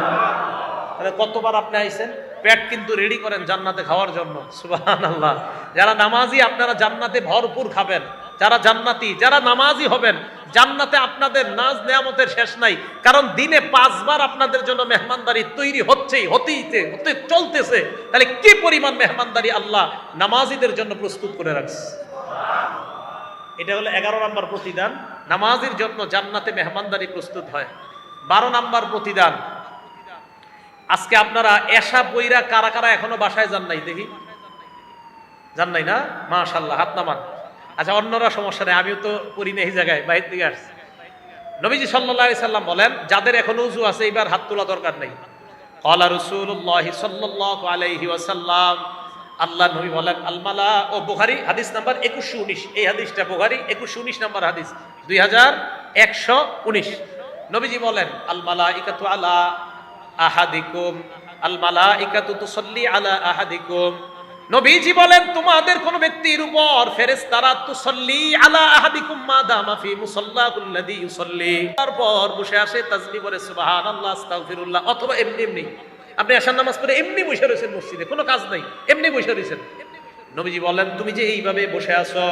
তাহলে কতবার আপনি আইছেন, পেট কিন্তু রেডি করেন জান্নাতে খাওয়ার জন্য। সুবহানাল্লাহ। যারা নামাজি আপনারা জান্নাতে ভরপুর খাবেন, যারা জান্নাতি, যারা নামাজি হবেন, জান্নাতে আপনাদের নাজ নেয়ামতের শেষ নাই। কারণ দিনে 5 বার আপনাদের জন্য মেহমানদারি তৈরি হচ্ছেই, হতে চলতেছে। তাহলে কি পরিমাণ মেহমানদারি আল্লাহ নামাজিদের জন্য প্রস্তুত করে রাখছে। এটা হলো 11 নম্বর প্রতিদান, নামাজির জন্য জান্নাতে মেহমানদারি প্রস্তুত হয়। 12 নম্বর প্রতিদান, আজকে আপনারা এশা বইরা কারা কারা এখনো বাসায় যান নাই দেখি? যান নাই না? মাশাআল্লাহ, হাত নামান। আচ্ছা, অন্যরা সমস্যা নেই, আমিও তো পড়ি না এই জায়গায়, বাইরে থেকে আসছি। নবীজি সাল্লাল্লাহু আলাইহি সাল্লাম বলেন, যাদের এখনো উযু আছে এবার হাত তোলা দরকার নেই। ক্বালা রাসূলুল্লাহ সাল্লাল্লাহু আলাইহি ওয়াসাল্লাম, আল্লাহ নবী বলেন, আল মালা, ও বুখারী হাদিস নাম্বার 2119, এই হাদিসটা বুখারী 2119 নম্বর হাদিস, 2119। নবীজি বলেন, আল মালাইকাতু আলা আহাদিকুম, আল মালাইকাতু তুসাল্লি আলা আহাদিকুম, নবীজি বলেন তোমাদের কোন ব্যক্তির উপর ফেরেশতারা তুসাল্লি আলা আহাদিকুম মা দামা ফি মুসাল্লাহুল্লাযী ইউসাল্লি, তারপর বসে আসে তাসবিহ করে সুবহানাল্লাহ আস্তাগফিরুল্লাহ, অথবা এমনি এমনি আপনি এশার নামাজ পড়ে এমনি বসে রয়েছেন মসজিদে, কোনো কাজ নাই, এমনি বসে রয়েছেন। নবীজি বলেন, তুমি যে এইভাবে বসে আছো,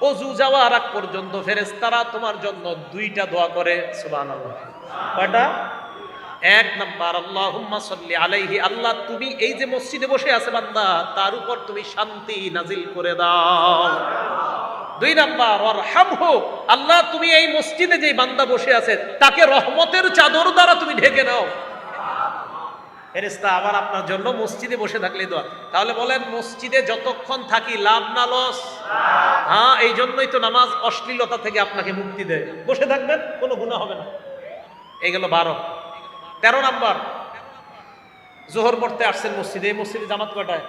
ওযু যাওয়ার আগ পর্যন্ত ফেরেশতারা তোমার জন্য 2টা দোয়া করে। সুবহানাল্লাহ। কয়টা? 1 নাম্বার, আল্লাহুম্মা সাল্লি আলাইহি, আল্লাহ তুমি এই যে মসজিদে বসে আছে বান্দা, তার উপর তুমি শান্তি নাজিল করে দাও। 2 নাম্বার, ওয়ারহামহু, আল্লাহ তুমি এই মসজিদে যে বান্দা বসে আছে তাকে রহমতের চাদর দ্বারা তুমি ঢেকে নাও। ফেরেশতা আবার আপনার জন্য মসজিদে বসে থাকলে দোয়া। তাহলে বলেন, মসজিদে যতক্ষণ থাকি লাভ না লস? হ্যাঁ, এই জন্যই তো নামাজ অশ্লীলতা থেকে আপনাকে মুক্তি দেয়। বসে থাকবেন, কোনো গুনাহ হবে না। এই গেল 12। 13 নাম্বার, জোহর পড়তে আসছেন মসজিদে, এই মসজিদে জামাত কয়টায়?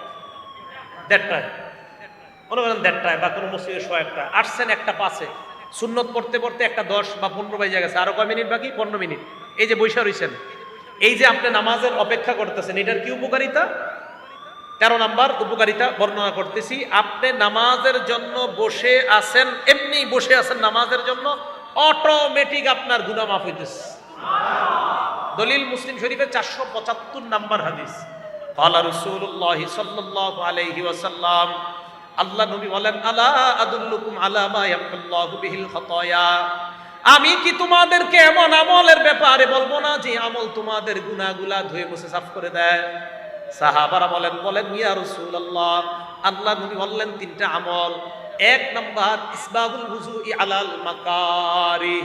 1:30টায়, মনে করেন 1:30টায়, বা কোনো মসজিদে 1:15 আসছেন, 1:05-এ সুন্নত পড়তে পড়তে 1:10 বা 15 বাজে গেছে, আরো কয় মিনিট বাকি? 15 মিনিট। এই যে বৈশা রইছেন, এই যে আপনি নামাজের অপেক্ষা করতেছেন, এটার কি উপকারিতা? 13 নাম্বার উপকারিতা বর্ণনা করতেছি। আপনি নামাজের জন্য বসে আছেন, এমনি বসে আছেন নামাজের জন্য, অটোমেটিক আপনার গুনাহ মাফ হইতেছে। দলিল মুসলিম শরীফের 475 নাম্বার হাদিস। ক্বালা রাসূলুল্লাহ সাল্লাল্লাহু আলাইহি ওয়াসাল্লাম, আল্লাহ নবী বলেন, আলা আদুল্লুকুম আলা মা ইয়ামহুল্লাহু বিহিল খাতায়া, আমি কি তোমাদেরকে এমন আমলের ব্যাপারে বলবো না যে আমল তোমাদের গুনাহগুলা ধুয়ে মুছে সাফ করে দেয়? সাহাবারা বলেন ইয়া রাসূলুল্লাহ, আল্লাহ নবী বললেন 3টা আমল। 1 নাম্বার, ইসবাগুল ওযুই আলাল মাকারি,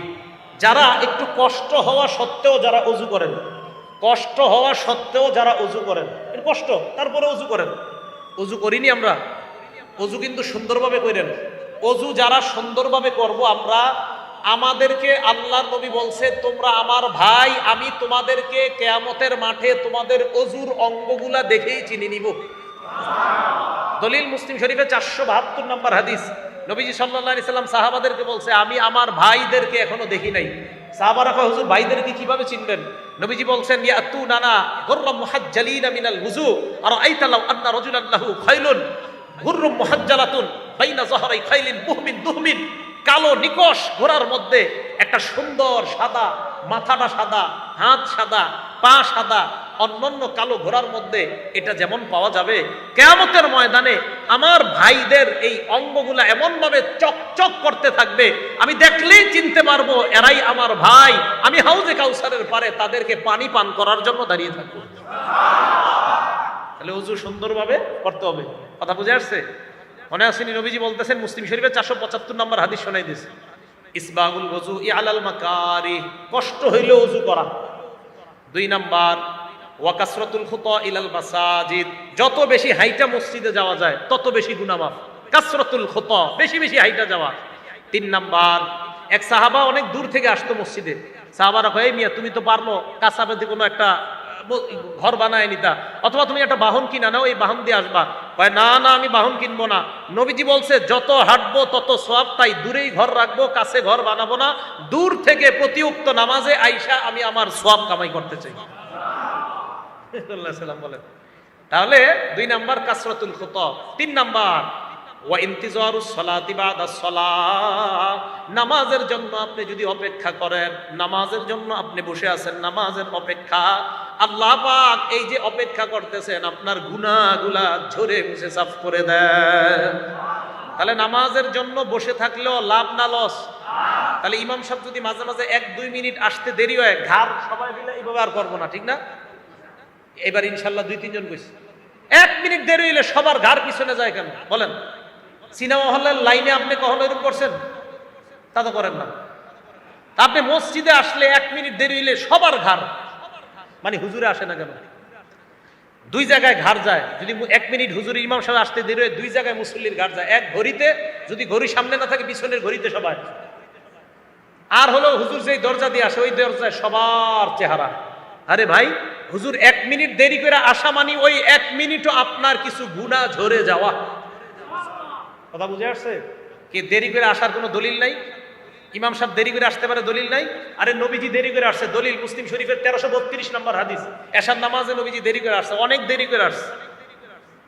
যারা একটু কষ্ট হওয়া সত্ত্বেও যারা ওযু করেন, কষ্ট হওয়া সত্ত্বেও যারা ওযু করেন, এর কষ্ট তারপরে ওযু করেন। ওযু করিনি আমরা, ওযু কিন্তু সুন্দরভাবে করেন। ওযু যারা সুন্দরভাবে করব আমরা, আমাদেরকে আল্লাহর নবী বলছে, তোমরা আমার ভাই, আমি তোমাদেরকে কিয়ামতের মাঠে তোমাদের ওযুর অঙ্গগুলা দেখেই চিনি নিব। দলিল মুসলিম শরীফে 472 নম্বর হাদিস। নবীজি সাল্লাল্লাহু আলাইহি সাল্লাম সাহাবাদেরকে বলছে, আমি আমার ভাইদেরকে এখনো দেখি নাই। সাহাবারা কয়, হুজুর ভাইদেরকে কিভাবে চিনবেন? নবীজি বলছেন, ইয়াতুনানা গুররাম মুহাজ্জালিনা মিনাল ওযু, আর আইতা লাউ আন্না রাজুলান লাহু খাইলুন গুররুম মুহাজ্জালাতুন বাইনা যহরাই খাইলিন বুহমিন দুহমিন, কালো নিকশ ঘোড়ার মধ্যে একটা সুন্দর সাদা, মাথাটা সাদা, হাত সাদা, পা সাদা, অন্যান্য কালো ঘোড়ার মধ্যে এটা যেমন পাওয়া যাবে, কিয়ামতের ময়দানে আমার ভাইদের এই অঙ্গগুলা এমন ভাবে চকচক করতে থাকবে, আমি দেখলেই চিনতে পারবো এরাই আমার ভাই। আমি হাউজে কাউসারের পারে তাদেরকে পানি পান করার জন্য দাঁড়িয়ে থাকবো। তাহলে ওযু সুন্দরভাবে করতে হবে। কথা বুঝে আসছে? মনে আসেনি নবীজি বলতেছেন, মুসলিম শরীফের 475 নম্বর হাদিস শোনাই দিয়েছে, ইসবাগুল ওযু আলাল মাকারিহ, কষ্ট হইলে ওযু করা। 2 নাম্বার ওয়া কাসরাতুল খুতা ইলাল মাসাজিদ, যত বেশি হাইটা মসজিদে যাওয়া যায় তত বেশি গুনাহ মাফ। কাসরাতুল খুতা, বেশি বেশি হাইটা যাওয়া। 3 নাম্বার, এক সাহাবা অনেক দূর থেকে আসতো মসজিদে, সাহাবারা কয়, মিয়া তুমি তো পারলো কাছাকাছি কোনো একটা ঘর বানায় নিতা, অথবা তুমি একটা বাহন কিনা নাও, এই বাহন দিয়ে আসবা। কয় না না, আমি বাহন কিনবো না। নবীজি বলছে যত হাঁটবো তত সওয়াব, তাই দূরেই ঘর রাখবো, কাছে ঘর বানাবো না। দূর থেকে প্রতি উক্ত নামাজে আইসা আমি আমার সওয়াব কামাই করতে চাই। বলেন। তাহলে 2 নাম্বার কাসরাতুল খুতা। 3 নাম্বার ওয়া ইন্তিজারুস সালাতি বাদাস সালাহ, নামাজের জন্য আপনি যদি অপেক্ষা করেন, নামাজের জন্য আপনি বসে আছেন, নামাজের অপেক্ষা, আল্লাহ পাক এই যে অপেক্ষা করতেছেন আপনার গুনাহগুলা ঝরে মুছে সাফ করে দেন। তাহলে নামাজের জন্য বসে থাকলেও লাভ না লস? তাহলে ইমাম সাহেব যদি মাঝে মাঝে 1-2 মিনিট আসতে দেরি হয়, ঘাড় সবাই মিলে এইভাবে আর করবো না, ঠিক না? এবার ইনশাল্লাহ 2-3 জন কইছে 1 মিনিট দেরি হইলে সবার ঘাড় পিছনে যায় কেন বলেন? সিনেমা হলের লাইনে আপনি কখনো এরকম করছেন? তা তো করেন না। আপনি মসজিদে আসলে 1 মিনিট দেরি হইলে সবার ঘাড়, মানে হুজুরে আসে না কেন? 2 জায়গায় ঘাড় যায়। যদি 1 মিনিট হুজুর ইমাম সাহেব আসতে দেরি হয়, 2 জায়গায় মুসল্লির ঘাড় যায়। এক ঘড়িতে, যদি ঘড়ি সামনে না থাকে পিছনের ঘড়িতে সবাই। আর হলো হুজুর যেই দরজা দিয়ে আসে ওই দরজায় সবার চেহারা। আরে ভাই, হুজুর 1 মিনিট দেরি করে আসা মানে ওই 1 মিনিটও আপনার কিছু গুনাহ ঝরে যাওয়া। কথা বুঝে আসছে? কি দেরি করে আসার কোনো দলিল নাই? ইমাম সাহেব দেরি করে আসতে পারে, দলিল নাই? আরে নবীজি দেরি করে আসছে, দলিল মুসলিম শরীফের 1332 নম্বর হাদিস, এশার নামাজে নবীজি দেরি করে আসছে, অনেক দেরি করে আসছে।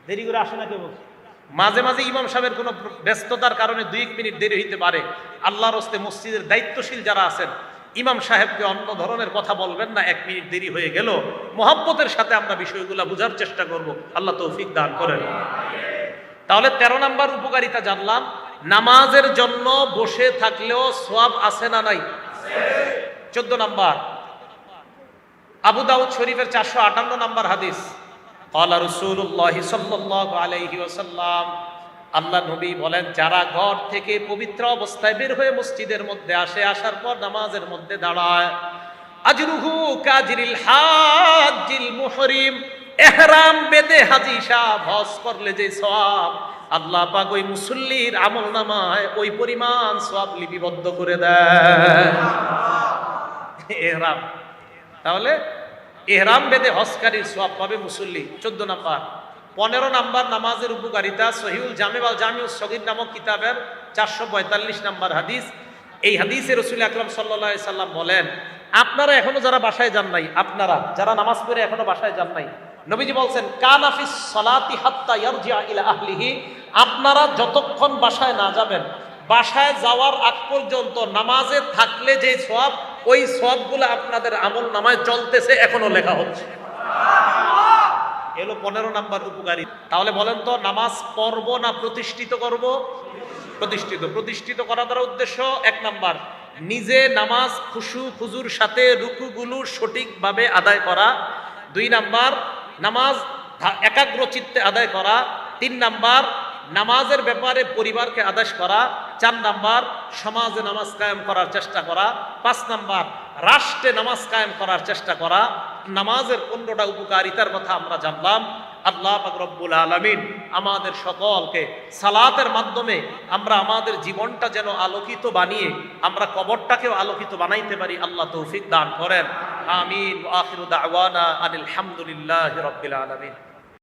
দেরি করে আসে না কেউ? মাঝে মাঝে ইমাম সাহেবের কোনো ব্যস্ততার কারণে 2 মিনিট দেরি হইতে পারে। আল্লাহর হস্তে মসজিদের দায়িত্বশীল যারা আছেন, ইমাম সাহেবকে অন্য ধরনের কথা বলবেন না, 1 মিনিট দেরি হয়ে গেল। মহব্বতের সাথে আমরা বিষয়গুলো বোঝার চেষ্টা করব। আল্লাহ তৌফিক দান করেন। তাহলে 13 নাম্বার উপকারিতা জানলাম, নামাজের জন্য বসে থাকলেও সওয়াব আছে না নাই? 14 নাম্বার আবু দাউদ শরীফের 458 নাম্বার হাদিস, ক্বালা রাসূলুল্লাহ সাল্লাল্লাহু আলাইহি ওয়াসাল্লাম, আল্লাহ নবী বলেন, যারা ঘর থেকে পবিত্র অবস্থায় বের হয়ে মসজিদের মধ্যে আসে, আসার পর নামাজের মধ্যে দাঁড়ায়, আজরুহু কাজরিল হাজ্জিল মুহরিম, ইহরাম বেঁধে হাজী সাহেব হজ করলে যে সওয়াব, আল্লাহ পাক ওই মুসল্লির আমলনামায় ওই পরিমাণ সওয়াব লিপিবদ্ধ করে দেয়। ইহরাম, তাহলে ইহরাম বেঁধে হজকারীর সওয়াব পাবে মুসল্লি। 14 নাম্বার 15 নাম্বার নামাজের উপকারিতা, সহিহুল জামে ওয়াল জামিউস সগীর নামক কিতাবের 445 নাম্বার হাদিস। এই হাদিসে রাসূল আকরাম সাল্লাল্লাহু আলাইহি সাল্লাম বলেন, আপনারা এখনো যারা বাসায় যান নাই, আপনারা যারা নামাজ পড়ে এখনো বাসায় যান নাই, নবীজি বলছেন, কানা ফিস সালাতি হাত্তা ইয়ারজিআ ইলা আহলিহি, আপনারা যতক্ষণ বাসায় না যাবেন, বাসায় যাওয়ার আগ পর্যন্ত নামাজে থাকলে যে সওয়াব, ওই সওয়াবগুলো আপনাদের আমল নামায় চলতেছে, এখনো লেখা হচ্ছে। এলো 15 নাম্বার উপকারী। তাহলে বলেন তো, নামাজ পড়ব না প্রতিষ্ঠিত করব? প্রতিষ্ঠিত। প্রতিষ্ঠিত করা দ্বারা উদ্দেশ্য, 1 নাম্বার নিজে নামাজ খুশু খুজুর সাথে রুকুগুলো সঠিকভাবে আদায় করা। 2 নাম্বার নামাজ একাগ্র চিত্তে আদায় করা। 3 নাম্বার নামাজের ব্যাপারে পরিবারকে আদেশ করা। 4 নাম্বার সমাজে নামাজ কায়েম করার চেষ্টা করা। 5 নাম্বার রাষ্ট্রে নামাজ কায়েম করার চেষ্টা করা। নামাজের 15টা উপকারিতার কথা আমরা জানলাম। আল্লাহ পাক রব্বুল আলামিন আমাদের সকলকে সালাতের মাধ্যমে আমরা আমাদের জীবনটা যেন আলোকিত বানিয়ে আমরা কবরটাকেও আলোকিত বানাইতে পারি, আল্লাহ তৌফিক দান করেন। আমিন। ওয়া আখিরু দাওয়ানা আনিল হামদুলিল্লাহি রাব্বিল আলামিন।